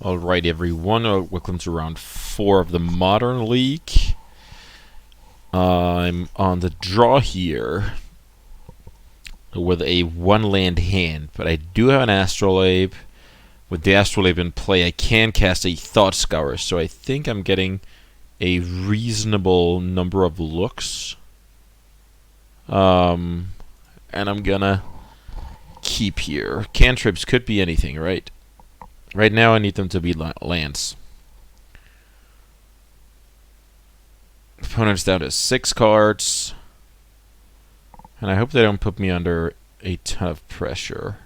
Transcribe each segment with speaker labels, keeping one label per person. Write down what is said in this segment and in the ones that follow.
Speaker 1: Alright, everyone, welcome to round 4 of the Modern League. I'm on the draw here with a 1-land hand, but I do have an Astrolabe. With the Astrolabe in play, I can cast a Thought Scour, so I think I'm getting a reasonable number of looks. And I'm gonna keep here. Cantrips could be anything, right? Right now I need them to be lands. Opponent's down to 6 cards. And I hope they don't put me under a ton of pressure.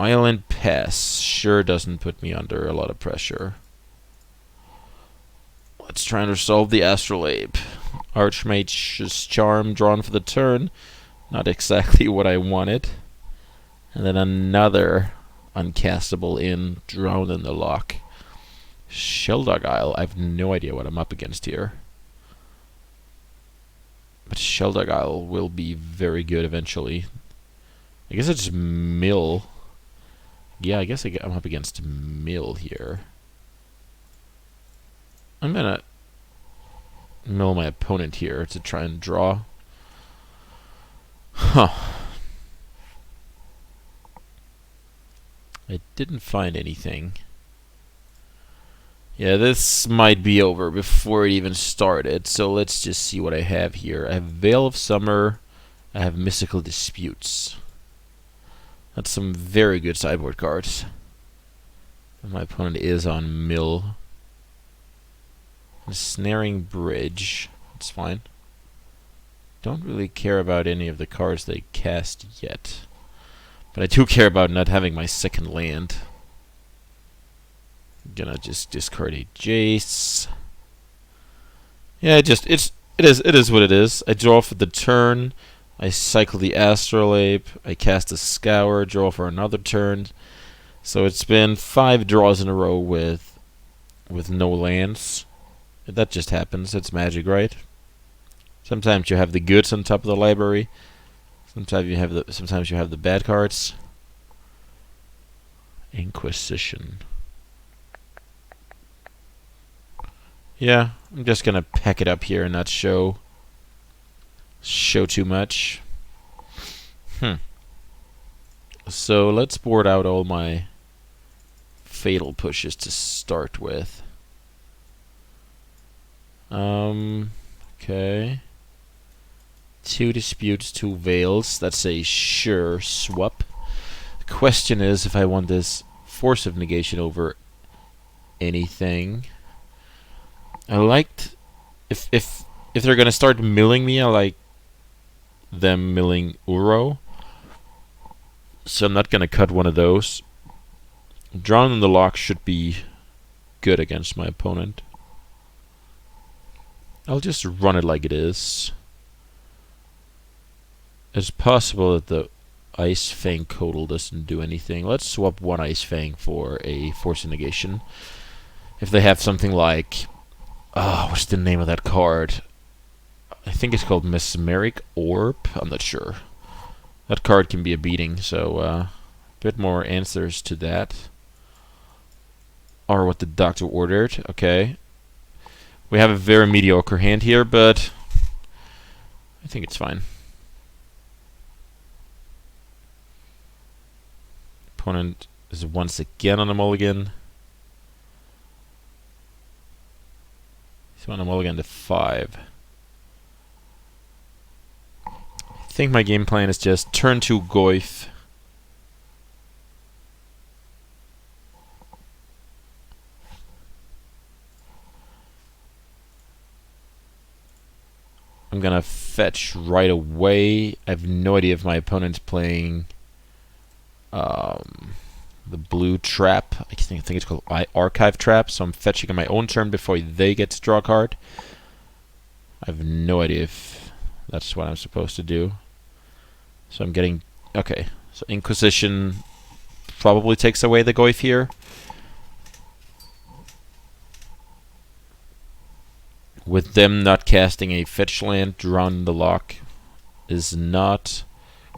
Speaker 1: Island Pass sure doesn't put me under a lot of pressure. Let's try and resolve the Astrolabe. Archmage's Charm drawn for the turn. Not exactly what I wanted. And then another uncastable in, drowned in the lock. Sheldog Isle, I have no idea what I'm up against here. But Sheldog Isle will be very good eventually. I guess it's Mill. Yeah, I guess I'm up against Mill here. I'm gonna mill my opponent here to try and draw. Huh. I didn't find anything. Yeah, this might be over before it even started, so let's just see what I have here. I have Veil of Summer, I have Mystical Disputes. That's some very good sideboard cards. And my opponent is on Mill. Snaring Bridge, that's fine. Don't really care about any of the cards they cast yet. But I do care about not having my second land. I'm gonna just discard a Jace. Yeah, it is what it is. I draw for the turn. I cycle the Astrolabe. I cast a Scour. Draw for another turn. So it's been 5 draws in a row with no lands. That just happens. It's Magic, right? Sometimes you have the goods on top of the library. Sometimes you have the bad cards. Inquisition. Yeah, I'm just gonna pack it up here and not show too much. So let's board out all my fatal pushes to start with. Okay. 2 disputes, 2 veils. That's a sure swap. The question is if I want this Force of Negation over anything. I liked if they're gonna start milling me, I like them milling Uro. So I'm not gonna cut one of those. Drawn in the lock should be good against my opponent. I'll just run it like it is. It's possible that the Ice Fang Codal doesn't do anything. Let's swap 1 Ice Fang for a Force of Negation. If they have something like... what's the name of that card? I think it's called Mesmeric Orb. I'm not sure. That card can be a beating, so a bit more answers to that. Or what the doctor ordered. Okay. We have a very mediocre hand here, but I think it's fine. Opponent is once again on a mulligan. He's on a mulligan to 5. I think my game plan is just turn 2 Goyf. I'm gonna fetch right away. I have no idea if my opponent's playing the blue trap. I think it's called Archive Trap, so I'm fetching on my own turn before they get to draw a card. I have no idea if that's what I'm supposed to do. So I'm getting... Okay, so Inquisition probably takes away the Goyf here. With them not casting a fetch land, drawn in the lock is not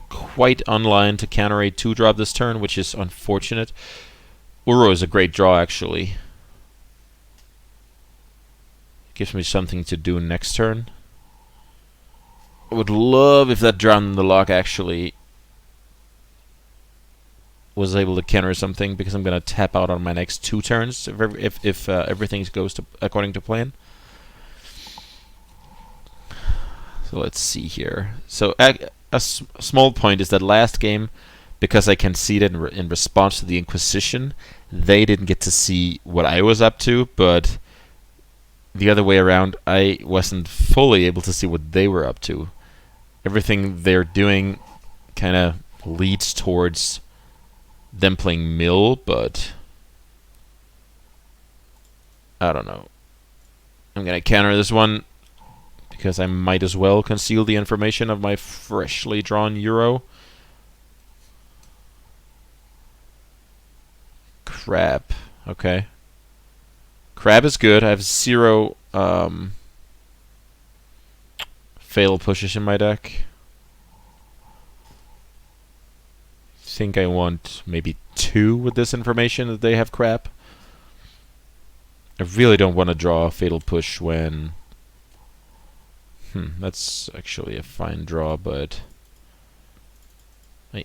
Speaker 1: quite online to counter a 2-drop this turn, which is unfortunate. Uro is a great draw, actually. Gives me something to do next turn. I would love if that Drown in the Lock actually was able to counter something, because I'm going to tap out on my next 2 turns if everything goes according to plan. So let's see here. So a small point is that last game, because I conceded in response to the Inquisition, they didn't get to see what I was up to, but the other way around, I wasn't fully able to see what they were up to. Everything they're doing kind of leads towards them playing mill, but I don't know. I'm going to counter this one, because I might as well conceal the information of my freshly drawn Euro. Crab. Okay. Crab is good. I have 0 fatal pushes in my deck. Think I want maybe 2 with this information that they have crab. I really don't want to draw a fatal push when... that's actually a fine draw, but... I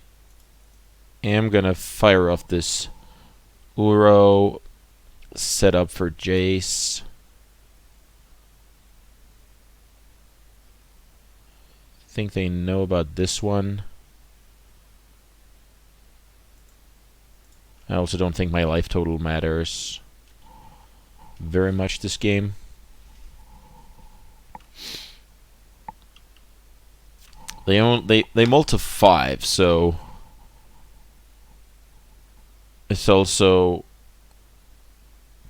Speaker 1: am gonna fire off this Uro, set up for Jace. Think they know about this one. I also don't think my life total matters very much this game. They mull to 5, so it's also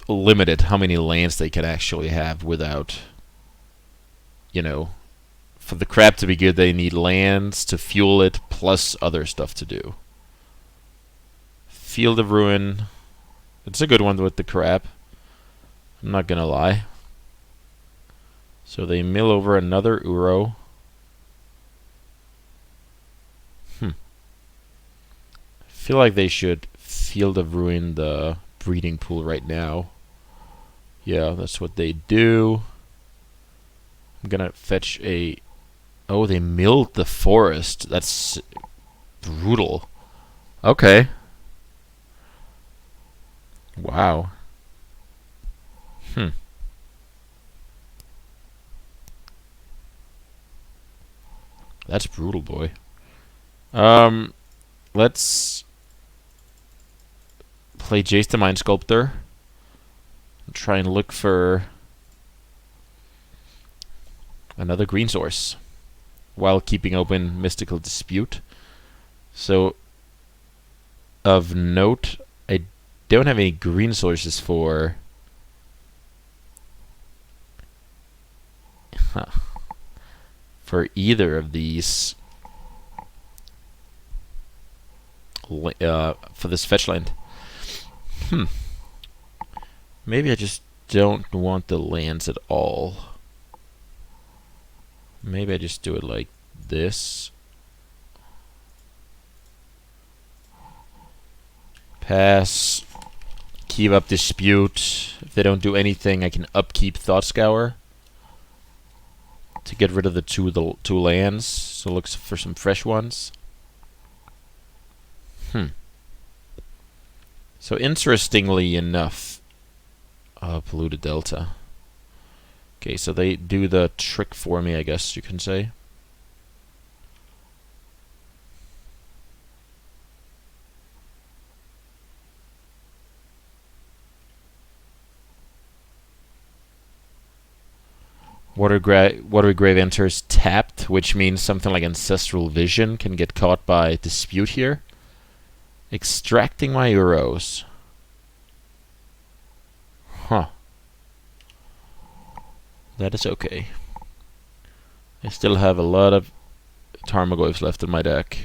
Speaker 1: limited how many lands they can actually have without, you know, for the crab to be good, they need lands to fuel it plus other stuff to do. Field of Ruin. It's a good one with the crab. I'm not gonna lie. So they mill over another Uro. I feel like they should Field of Ruin the breeding pool right now. Yeah, that's what they do. I'm gonna fetch a... Oh, they milled the forest. That's brutal. Okay. Wow. That's brutal, boy. Let's play Jace the Mind Sculptor and try and look for another green source while keeping open Mystical Dispute. So, of note, I don't have any green sources for... for either of these for this fetch land. Maybe I just don't want the lands at all. Maybe I just do it like this. Pass. Keep up Dispute. If they don't do anything, I can upkeep Thought Scour to get rid of the two lands. So look for some fresh ones. So interestingly enough, Polluted Delta. Okay, so they do the trick for me, I guess you can say. Watergrave enters tapped, which means something like Ancestral Vision can get caught by Dispute here. Extracting my Euros. That is okay. I still have a lot of Tarmogoyfs left in my deck.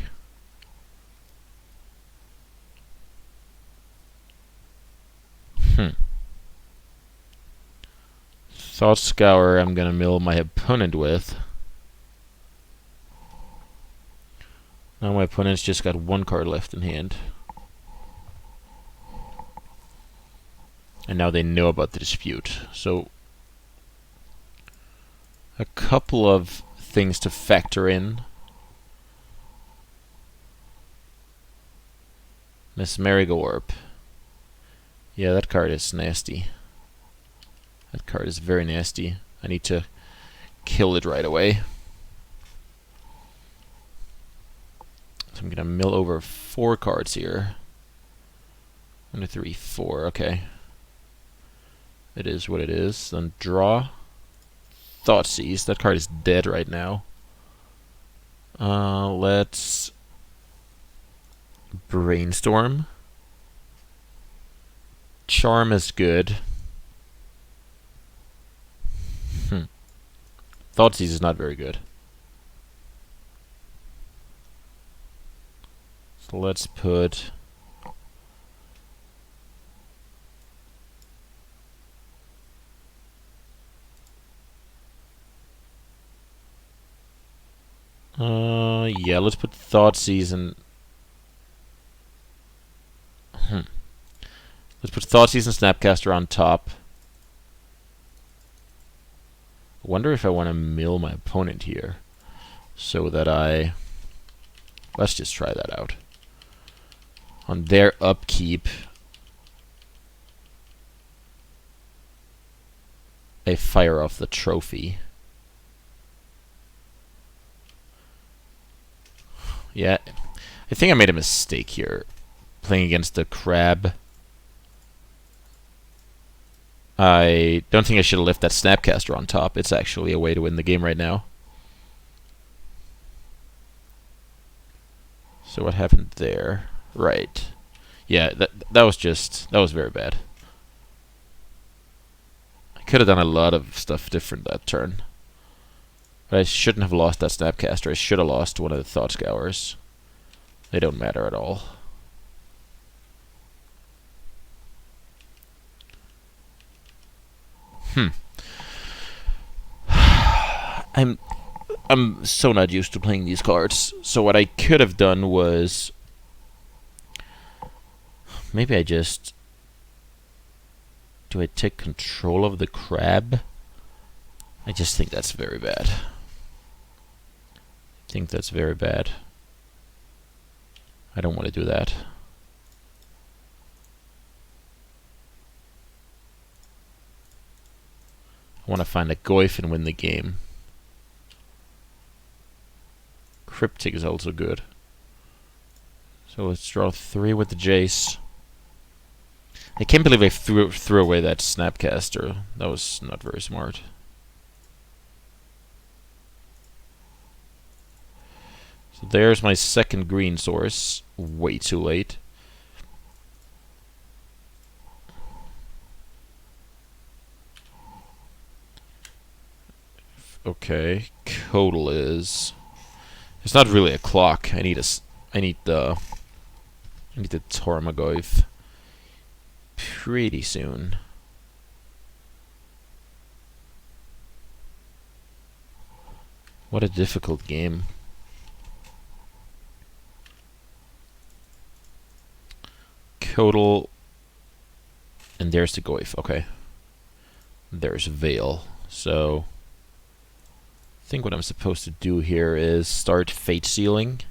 Speaker 1: Thought Scour I'm gonna mill my opponent with. Now my opponent's just got one card left in hand. And now they know about the dispute. So a couple of things to factor in. Mesmeric Orb. Yeah, that card is nasty. That card is very nasty. I need to kill it right away. So I'm gonna mill over 4 cards here. 1, 2, 3, 4. Okay. It is what it is. Then draw. Thoughtseize. That card is dead right now. Let's brainstorm. Charm is good. Thoughtseize is not very good. So let's put yeah, let's put Thoughtseize and let's put Thoughtseize and Snapcaster on top. I wonder if I want to mill my opponent here so that let's just try that out. On their upkeep, I fire off the trophy. Yeah, I think I made a mistake here playing against the crab. I don't think I should have left that Snapcaster on top. It's actually a way to win the game right now. So what happened there? Right. Yeah, that was very bad. I could have done a lot of stuff different that turn. But I shouldn't have lost that Snapcaster. I should have lost one of the Thought Scours. They don't matter at all. I'm so not used to playing these cards. So what I could have done was maybe I just do I take control of the crab? I just think that's very bad. I think that's very bad. I don't want to do that. I want to find a Goyf and win the game. Cryptic is also good. So let's draw 3 with the Jace. I can't believe I threw away that Snapcaster. That was not very smart. So there's my second green source. Way too late. Okay, Codal is. It's not really a clock. I need the Tormagoyf pretty soon. What a difficult game. Codal, and there's the Goyf. Okay. There's Veil. So I think what I'm supposed to do here is start Fate Sealing.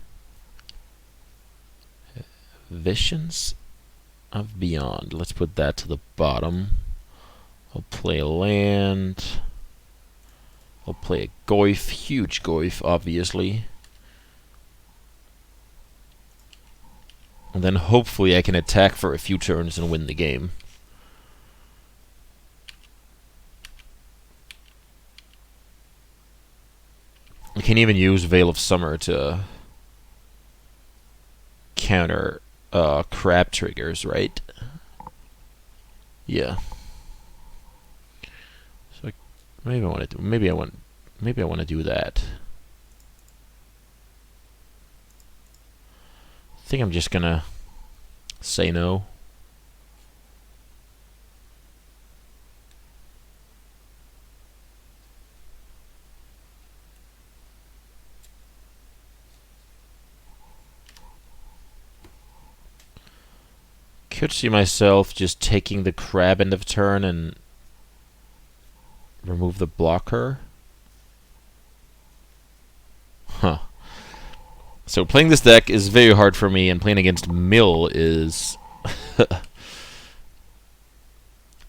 Speaker 1: Visions of Beyond. Let's put that to the bottom. I'll play a land. I'll play a Goyf, huge Goyf, obviously. And then hopefully I can attack for a few turns and win the game. I can even use Veil of Summer to counter crab triggers, right? Yeah. So maybe I want to do. Maybe I want to do that. I think I'm just gonna say no. Could see myself just taking the crab end of turn and remove the blocker. Huh. So playing this deck is very hard for me, and playing against Mill is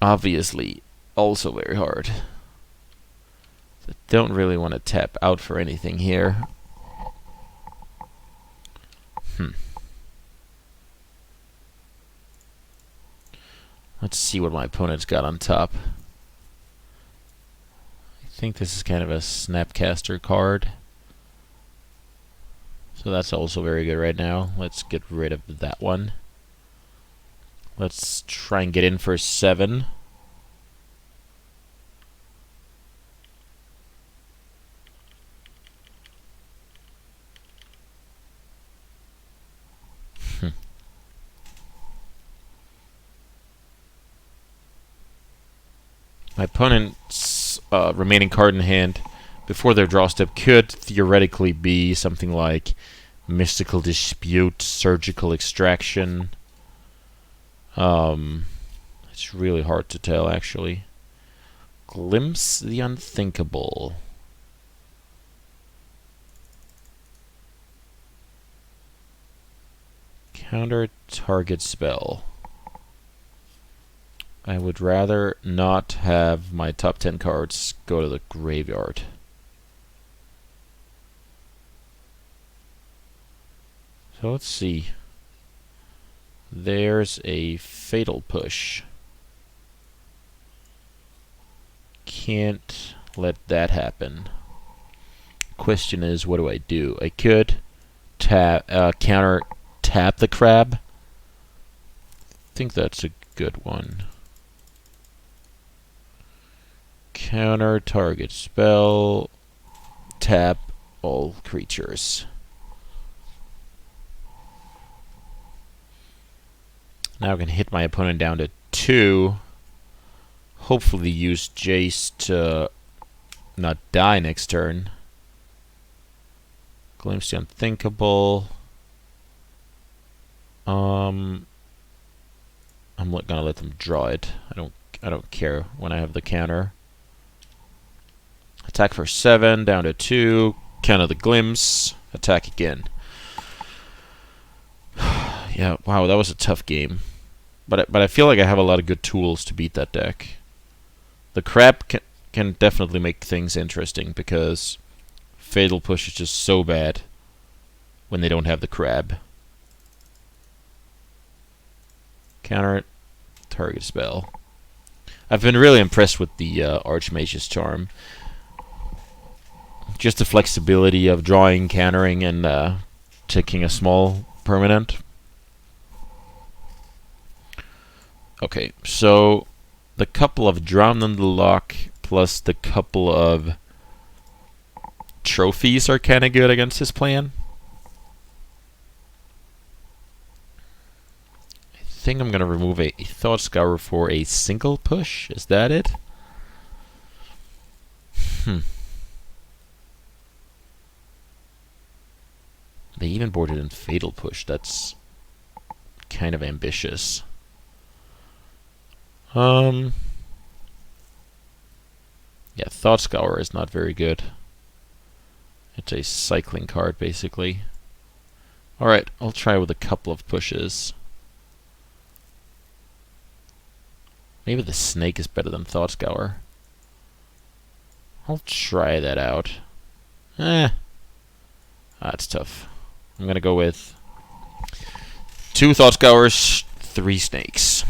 Speaker 1: obviously also very hard. So don't really want to tap out for anything here. Let's see what my opponent's got on top. I think this is kind of a Snapcaster card. So that's also very good right now. Let's get rid of that one. Let's try and get in for 7. My opponent's remaining card in hand before their draw step could theoretically be something like Mystical Dispute, Surgical Extraction. It's really hard to tell, actually. Glimpse the Unthinkable. Counter target spell. I would rather not have my top 10 cards go to the graveyard. So let's see. There's a Fatal Push. Can't let that happen. Question is, what do? I could counter tap the crab. I think that's a good one. Counter target spell, tap all creatures. Now I can hit my opponent down to 2. Hopefully use Jace to not die next turn. Glimpse the Unthinkable. I'm gonna let them draw it. I don't care when I have the counter. Attack for 7, down to 2. Counter the Glimpse. Attack again. Yeah, wow, that was a tough game. But I feel like I have a lot of good tools to beat that deck. The crab can definitely make things interesting, because Fatal Push is just so bad when they don't have the crab. Counter target spell. I've been really impressed with the Archmage's Charm. Just the flexibility of drawing, countering, and taking a small permanent. Okay, so the couple of Drown in the Lock plus the couple of trophies are kind of good against his plan. I think I'm going to remove a Thought Scour for a single push. Is that it? They even boarded in Fatal Push. That's kind of ambitious. Yeah, Thought Scour is not very good. It's a cycling card, basically. Alright, I'll try with a couple of pushes. Maybe the Snake is better than Thought Scour. I'll try that out. That's tough. I'm gonna go with 2 Thought Scours, 3 Snakes.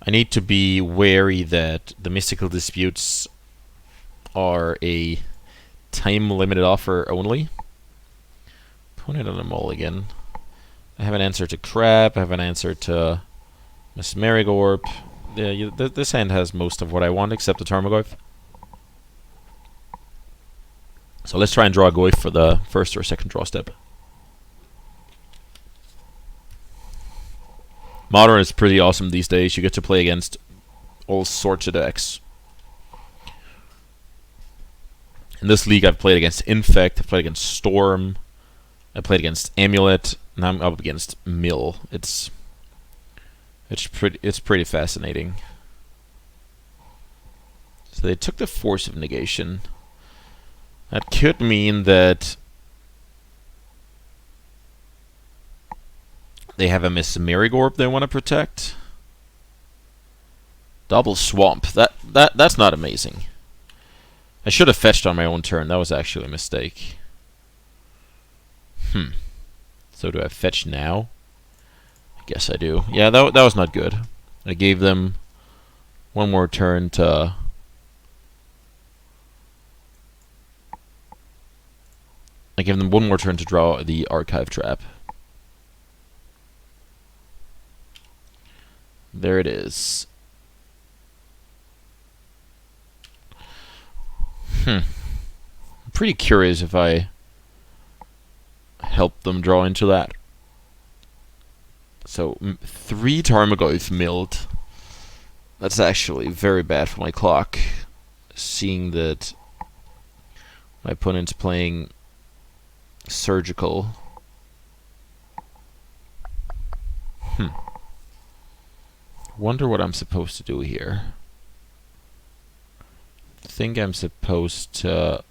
Speaker 1: I need to be wary that the Mystical Disputes are a time-limited offer only. Opponent on a mulligan. I have an answer to Crab. I have an answer to Mesmeric Orb. Yeah, this hand has most of what I want, except the Tarmogoyf. So let's try and draw a Goyf for the first or second draw step. Modern is pretty awesome these days. You get to play against all sorts of decks. In this league, I've played against Infect, I've played against Storm, I played against Amulet, Now I'm up against mill. It's pretty fascinating. So they took the force of negation. That could mean that they have a Mesmeric Orb they want to protect. Double swamp. That's not amazing. I should have fetched on my own turn. That was actually a mistake. So do I fetch now? I guess I do. Yeah, that was not good. I gave them one more turn to... I gave them one more turn to draw the Archive Trap. There it is. I'm pretty curious if I help them draw into that. So, 3 Tarmogoyf milled. That's actually very bad for my clock. Seeing that my opponent's playing Surgical. Wonder what I'm supposed to do here. I think I'm supposed to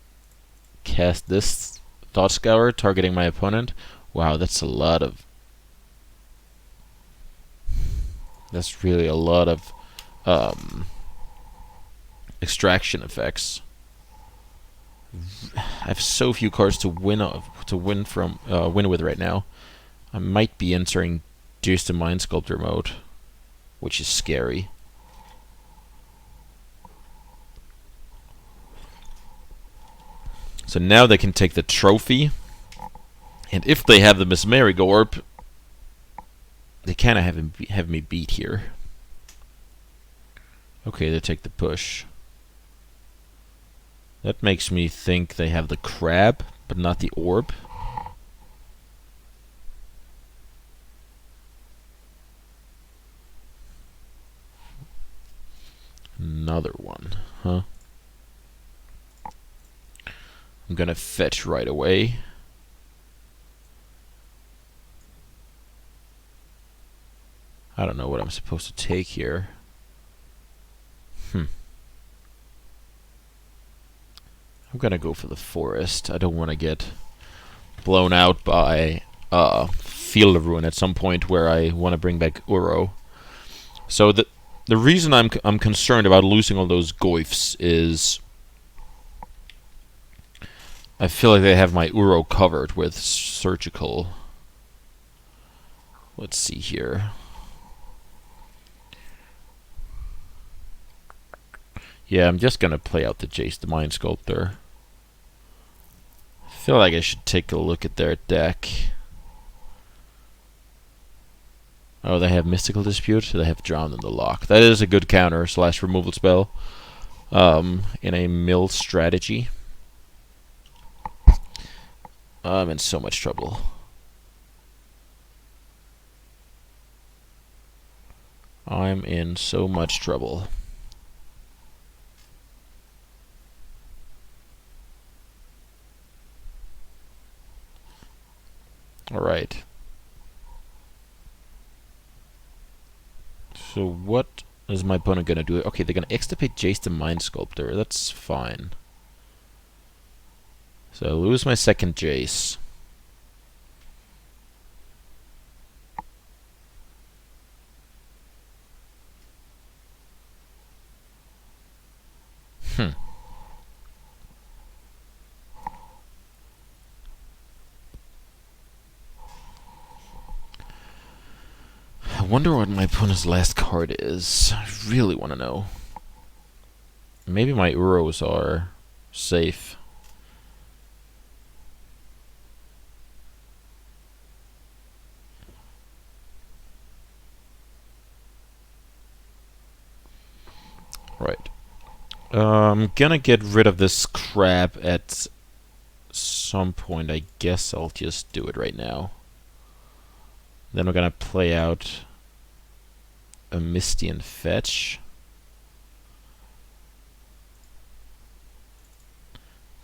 Speaker 1: cast this Thought Scour, targeting my opponent. Wow, that's a lot of... That's really a lot of extraction effects. I have so few cards to win with right now. I might be entering Jace the Mind Sculptor mode, which is scary. So now they can take the trophy, and if they have the Mesmeric Orb, they kind of have me beat here. Okay, they take the push. That makes me think they have the crab, but not the orb. Another one, huh? I'm gonna fetch right away. I don't know what I'm supposed to take here. I'm gonna go for the forest. I don't want to get blown out by Field of Ruin at some point where I want to bring back Uro. So the reason I'm concerned about losing all those Goyfs is I feel like they have my Uro covered with Surgical. Let's see here. Yeah, I'm just gonna play out the Jace the Mind Sculptor. I feel like I should take a look at their deck. Oh, they have Mystical Dispute. They have Drowned in the Loch. That is a good counter / removal spell in a mill strategy. I'm in so much trouble. I'm in so much trouble. Alright. So what is my opponent gonna do? Okay, they're gonna extirpate Jace the Mind Sculptor. That's fine. So I lose my second Jace. I wonder what my opponent's last card is. I really want to know. Maybe my Uros are safe. Right. I'm gonna get rid of this crap at some point. I guess I'll just do it right now. Then we're gonna play out a Mystian Fetch.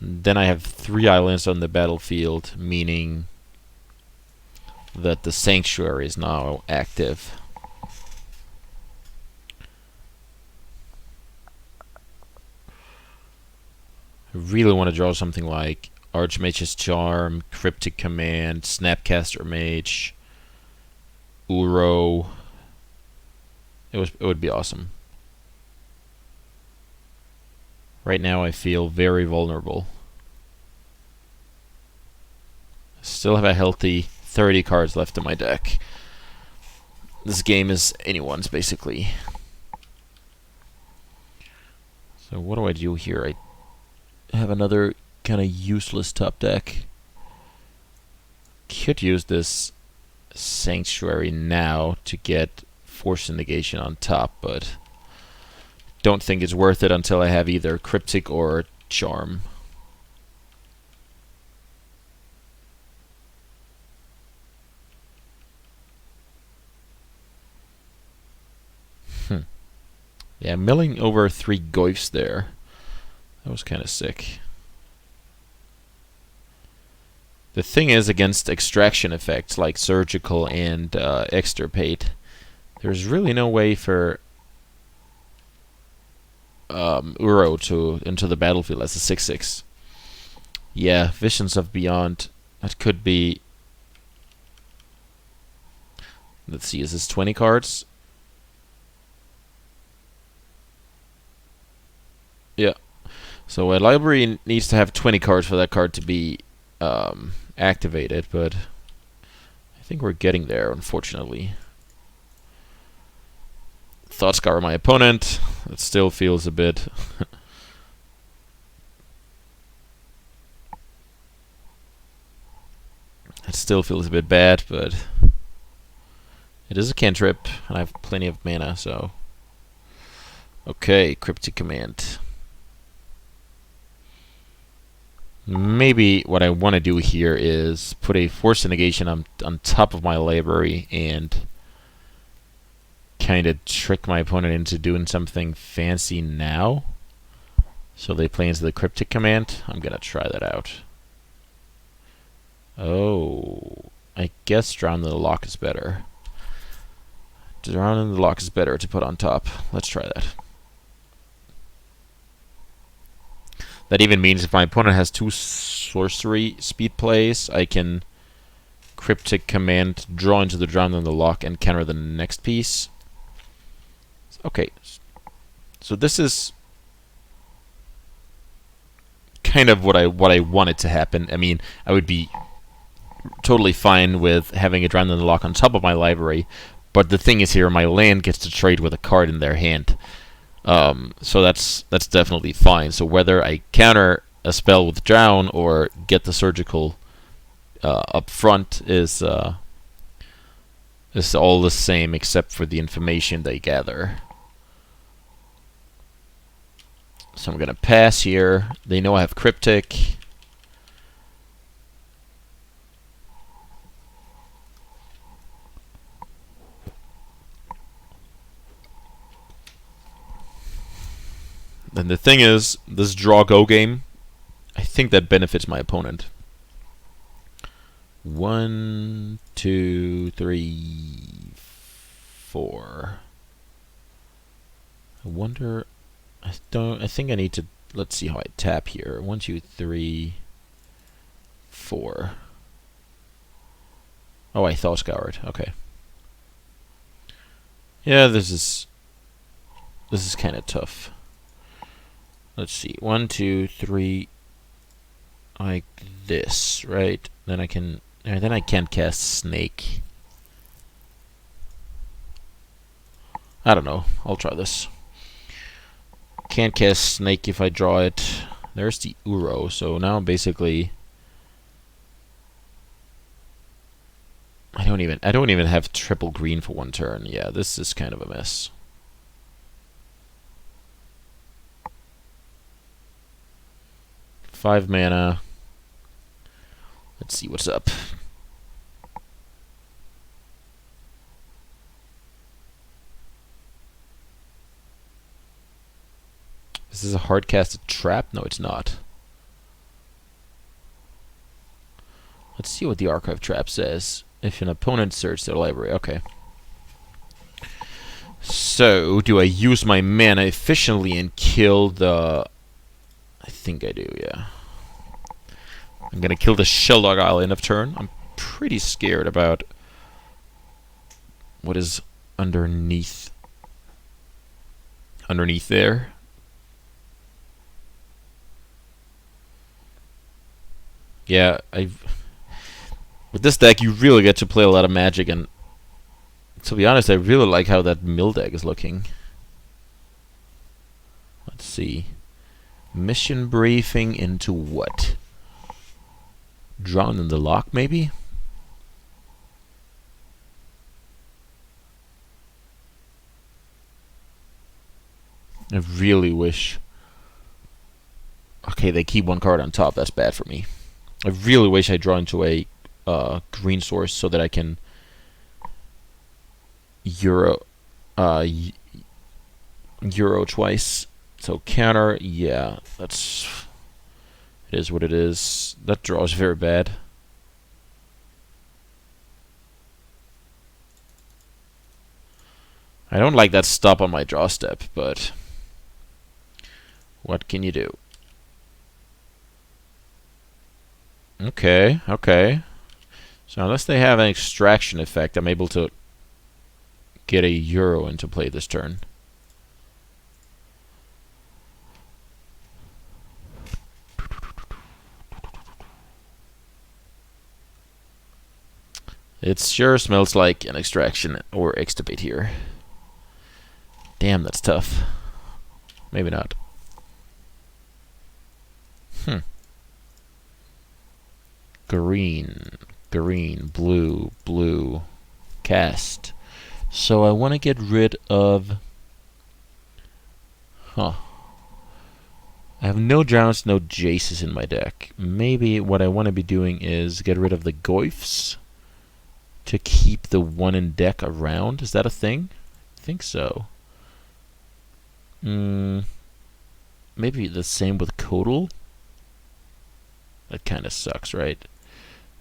Speaker 1: Then I have 3 islands on the battlefield, meaning that the Sanctuary is now active. I really want to draw something like Archmage's Charm, Cryptic Command, Snapcaster Mage, Uro. It would be awesome. Right now I feel very vulnerable. I still have a healthy 30 cards left in my deck. This game is anyone's, basically. So what do I do here? I have another kind of useless top deck. Could use this Sanctuary now to get Force Negation on top, but don't think it's worth it until I have either Cryptic or Charm. Yeah, milling over 3 Goyfs there. That was kind of sick. The thing is, against extraction effects like Surgical and Extirpate, there's really no way for Uro to enter the battlefield as a 6/6. Yeah, Visions of Beyond. That could be... Let's see, is this 20 cards? Yeah. So a library needs to have 20 cards for that card to be activated, but I think we're getting there, unfortunately. Thought Scour my opponent. It still feels a bit... It still feels a bit bad, but it is a cantrip, and I have plenty of mana, so... Okay, Cryptic Command. Maybe what I want to do here is put a Force Negation on top of my library and kind of trick my opponent into doing something fancy now. So they play into the Cryptic Command. I'm going to try that out. Oh, I guess Drown in the Loch is better. Drown in the Loch is better to put on top. Let's try that. That even means if my opponent has 2 sorcery speed plays, I can Cryptic Command, draw into the Drown in the Loch, and counter the next piece. Okay, so this is kind of what I wanted to happen. I mean, I would be totally fine with having a Drown in the Loch on top of my library, but the thing is here, my land gets to trade with a card in their hand. So that's definitely fine. So whether I counter a spell with Drown or get the Surgical up front is all the same, except for the information they gather. So I'm gonna pass here. They know I have Cryptic. Then the thing is, this draw-go game, I think that benefits my opponent. 1, 2, 3, 4. I wonder... I think I need to... Let's see how I tap here. 1, 2, 3, 4. Oh, I thought scoured. Okay. Yeah, this is kind of tough. Let's see, 1, 2, 3, like this, right? Then I can't cast Snake. I don't know. I'll try this. Can't cast Snake if I draw it. There's the Uro. So now basically, I don't even have triple green for 1 turn. Yeah, this is kind of a mess. 5 mana. Let's see what's up. Is this a hard-casted trap? No, it's not. Let's see what the Archive Trap says. If an opponent searches their library. Okay. So, do I use my mana efficiently and kill the... I think I do, yeah. I'm gonna kill the Sheldog Isle end of turn. I'm pretty scared about what is underneath there. Yeah, with this deck you really get to play a lot of Magic, and to be honest, I really like how that mill deck is looking. Let's see. Mission briefing into what? Drown in the Lock, maybe? I really wish... Okay, they keep one card on top. That's bad for me. I really wish I draw into a green source so that I can Euro twice. So counter, yeah, it is what it is. That draw is very bad. I don't like that stop on my draw step, but what can you do? Okay, okay. So unless they have an extraction effect, I'm able to get a Euro into play this turn. It sure smells like an extraction or extirpate here. Damn, that's tough. Maybe not. Green, green, blue, blue, cast. So I want to get rid of... I have no drowns, no Jaces in my deck. Maybe what I want to be doing is get rid of the Goyfs to keep the one in deck around. Is that a thing? I think so. Maybe the same with Codal. That kind of sucks, right?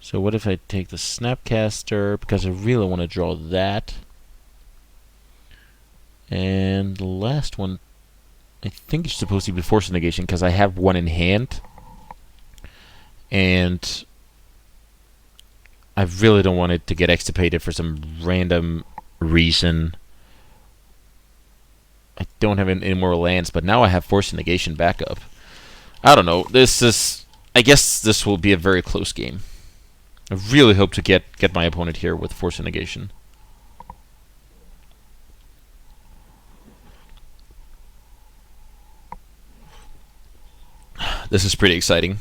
Speaker 1: So what if I take the Snapcaster, because I really want to draw that. And the last one, I think it's supposed to be Force Negation, because I have one in hand. And I really don't want it to get extirpated for some random reason. I don't have any more lands, but now I have Force Negation backup. I don't know. I guess this will be a very close game. I really hope to get my opponent here with Force Negation. This is pretty exciting.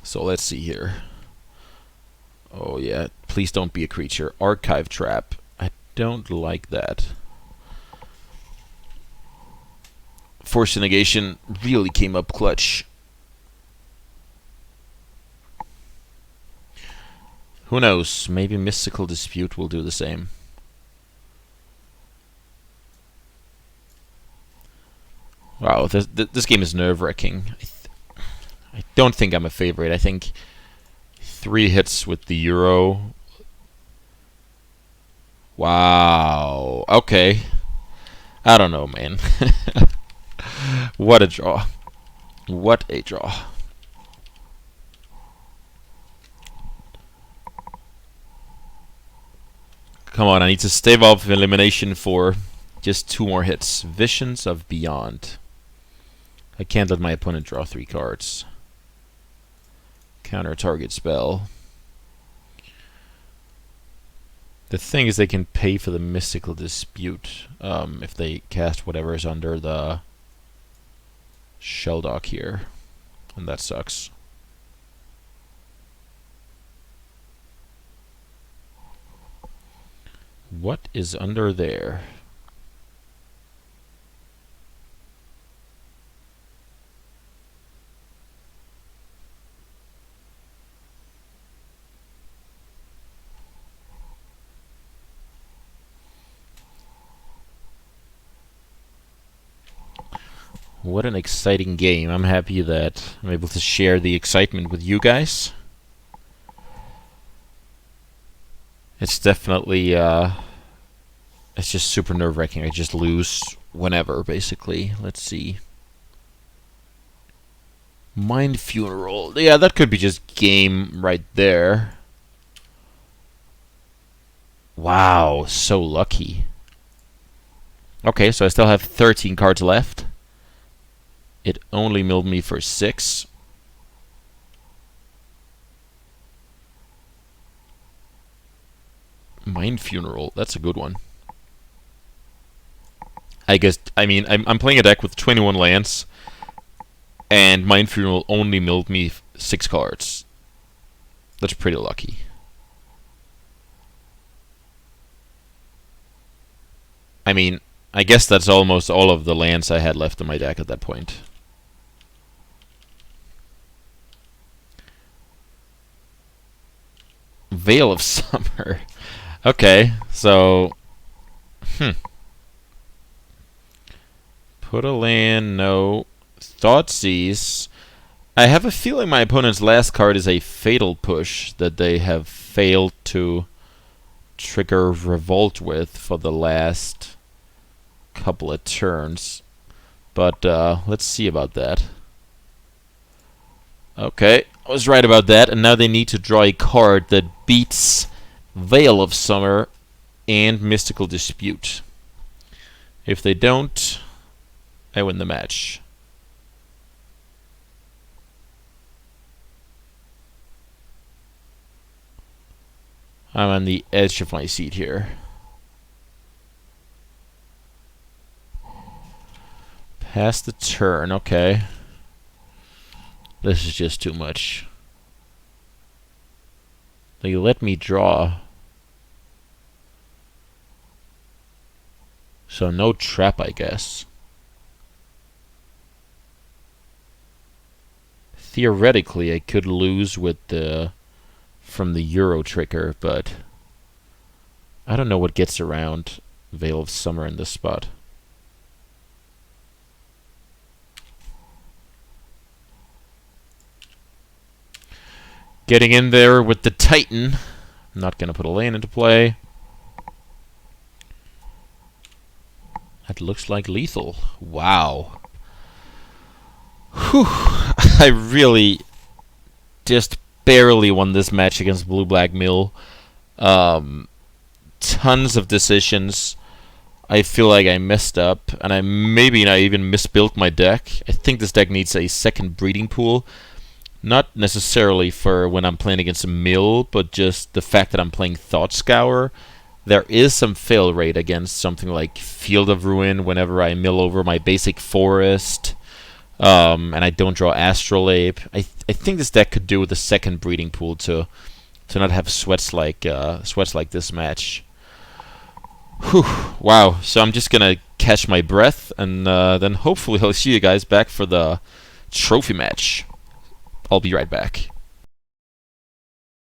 Speaker 1: So let's see here. Oh yeah, please don't be a creature. Archive Trap. I don't like that. Force Negation really came up clutch. Who knows? Maybe Mystical Dispute will do the same. Wow, this game is nerve-wracking. I don't think I'm a favorite. I think 3 hits with the Euro. Wow. Okay. I don't know, man. What a draw. What a draw. Come on, I need to stave off elimination for just 2 more hits. Visions of Beyond. I can't let my opponent draw 3 cards. Counter target spell. The thing is, they can pay for the Mystical Dispute if they cast whatever is under the Sheldog here. And that sucks. What is under there? What an exciting game. I'm happy that I'm able to share the excitement with you guys. It's definitely it's just super nerve-wracking. I just lose whenever, basically. Let's see. Mind Funeral. Yeah, that could be just game right there. Wow, so lucky. Okay, so I still have 13 cards left. It only milled me for 6. Mind Funeral, that's a good one. I mean, I'm playing a deck with 21 lands, and Mind Funeral only milled me 6 cards. That's pretty lucky. I mean, I guess that's almost all of the lands I had left in my deck at that point. Veil of Summer. Okay, so... Put a land, no. Thoughtseize. I have a feeling my opponent's last card is a Fatal Push that they have failed to trigger Revolt with for the last couple of turns. But let's see about that. Okay, I was right about that, and now they need to draw a card that beats Veil of Summer and Mystical Dispute. If they don't, I win the match. I'm on the edge of my seat here. Pass the turn, okay. This is just too much. They let me draw. So no trap, I guess. Theoretically, I could lose with the from the Euro trigger, but I don't know what gets around Veil of Summer in this spot. Getting in there with the Titan. I'm not going to put a land into play. That looks like lethal. Wow. Whew. I really just barely won this match against Blue-Black Mill. Tons of decisions. I feel like I messed up, and I even misbuilt my deck. I think this deck needs a second breeding pool. Not necessarily for when I'm playing against a mill, but just the fact that I'm playing Thought Scour. There is some fail rate against something like Field of Ruin whenever I mill over my basic forest, and I don't draw Astrolabe. I think this deck could do with a second breeding pool to not have sweats like this match. Whew, wow. So I'm just gonna catch my breath, and then hopefully I'll see you guys back for the trophy match. I'll be right back.